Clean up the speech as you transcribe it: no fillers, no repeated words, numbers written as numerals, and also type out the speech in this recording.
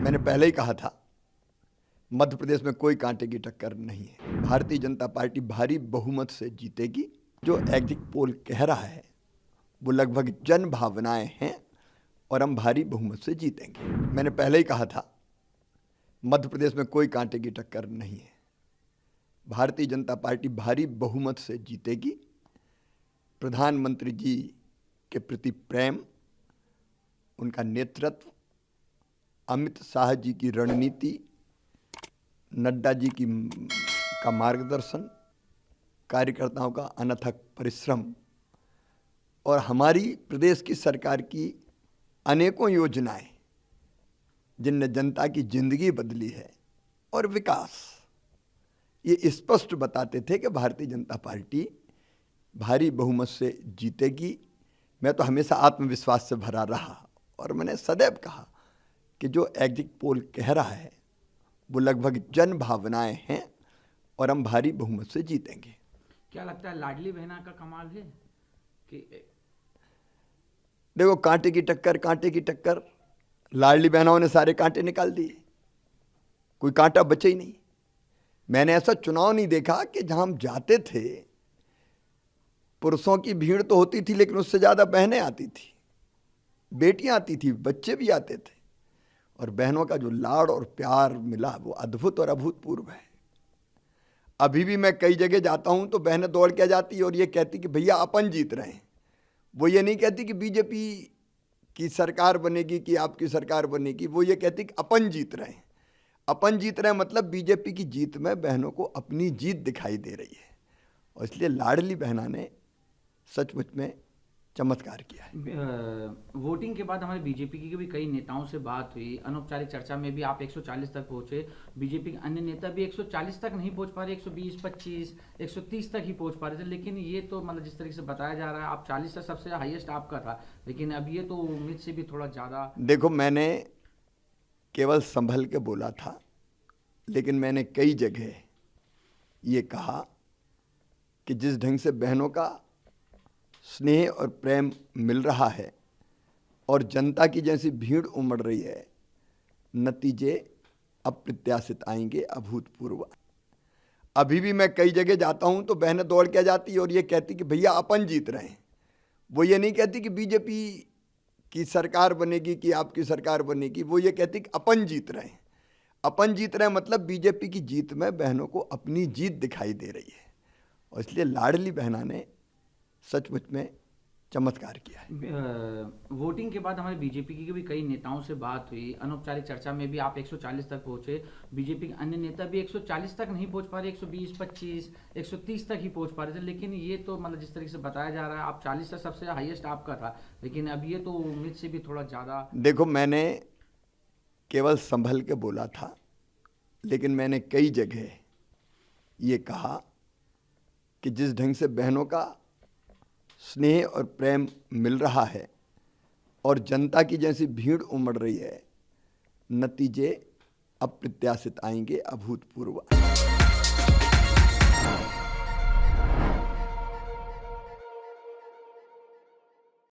मैंने पहले ही कहा था, मध्य प्रदेश में कोई कांटे की टक्कर नहीं है। भारतीय जनता पार्टी भारी बहुमत से जीतेगी। जो एग्जिट पोल कह रहा है वो लगभग जन भावनाएं हैं और हम भारी बहुमत से जीतेंगे। मैंने पहले ही कहा था, मध्य प्रदेश में कोई कांटे की टक्कर नहीं है। भारतीय जनता पार्टी भारी बहुमत से जीतेगी। प्रधानमंत्री जी के प्रति प्रेम, उनका नेतृत्व, अमित शाह जी की रणनीति, नड्डा जी का मार्गदर्शन, कार्यकर्ताओं का अनथक परिश्रम और हमारी प्रदेश की सरकार की अनेकों योजनाएं जिनने जनता की जिंदगी बदली है और विकास, ये स्पष्ट बताते थे कि भारतीय जनता पार्टी भारी बहुमत से जीतेगी। मैं तो हमेशा आत्मविश्वास से भरा रहा और मैंने सदैव कहा कि जो एग्जिट पोल कह रहा है वो लगभग जन भावनाएं हैं और हम भारी बहुमत से जीतेंगे। क्या लगता है लाडली बहना का कमाल है कि देखो, कांटे की टक्कर, लाडली बहनों ने सारे कांटे निकाल दिए, कोई कांटा बचे ही नहीं। मैंने ऐसा चुनाव नहीं देखा कि जहां हम जाते थे पुरुषों की भीड़ तो होती थी लेकिन उससे ज़्यादा बहनें आती थी, बेटियां आती थी, बच्चे भी आते थे और बहनों का जो लाड़ और प्यार मिला वो अद्भुत और अभूतपूर्व है। अभी भी मैं कई जगह जाता हूं तो बहनें दौड़ के जाती और ये कहती कि भैया अपन जीत रहे हैं। वो ये नहीं कहती कि बीजेपी की सरकार बनेगी कि आपकी सरकार बनेगी, वो ये कहती कि अपन जीत रहे हैं। अपन जीत रहे हैं मतलब बीजेपी की जीत में बहनों को अपनी जीत दिखाई दे रही है और इसलिए लाडली बहना ने सचमुच में चमत्कार किया है। वोटिंग के बाद हमारे बीजेपी की भी कई नेताओं से बात हुई, अनौपचारिक चर्चा में भी आप 140 तक पहुंचे। बीजेपी के अन्य नेता भी 140 तक नहीं पहुंच पा रहे, 120, 25, 130 तक ही पहुंच पा रहे थे। लेकिन ये तो मतलब जिस तरीके से बताया जा रहा है आप 40 तक सबसे हाईएस्ट आपका था, लेकिन अब ये तो उम्मीद से भी थोड़ा ज़्यादा। देखो, मैंने केवल संभल के बोला था, लेकिन मैंने कई जगह ये कहा कि जिस ढंग से बहनों का स्नेह और प्रेम मिल रहा है और जनता की जैसी भीड़ उमड़ रही है, नतीजे अप्रत्याशित आएंगे, अभूतपूर्व। अभी भी मैं कई जगह जाता हूं तो बहनें दौड़ के जाती और ये कहती कि भैया अपन जीत रहे हैं। वो ये नहीं कहती कि बीजेपी की सरकार बनेगी कि आपकी सरकार बनेगी, वो ये कहती कि अपन जीत रहे हैं। अपन जीत रहे हैं मतलब बीजेपी की जीत में बहनों को अपनी जीत दिखाई दे रही है और इसलिए लाडली बहना ने सचमुच में चमत्कार किया है। वोटिंग के बाद हमारे बीजेपी की भी कई नेताओं से बात हुई, अनौपचारिक चर्चा में भी आप 140 तक पहुंचे। बीजेपी के अन्य नेता भी 140 तक नहीं पहुंच पा रहे, 120, 25, 130 तक ही पहुंच पा रहे थे। लेकिन ये तो मतलब जिस तरीके से बताया जा रहा है आप 40 तक सबसे हाईएस्ट आपका था, लेकिन अब ये तो उम्मीद से भी थोड़ा ज़्यादा। देखो, मैंने केवल संभल के बोला था, लेकिन मैंने कई जगह ये कहा कि जिस ढंग से बहनों का स्नेह और प्रेम मिल रहा है और जनता की जैसी भीड़ उमड़ रही है, नतीजे अप्रत्याशित आएंगे, अभूतपूर्व।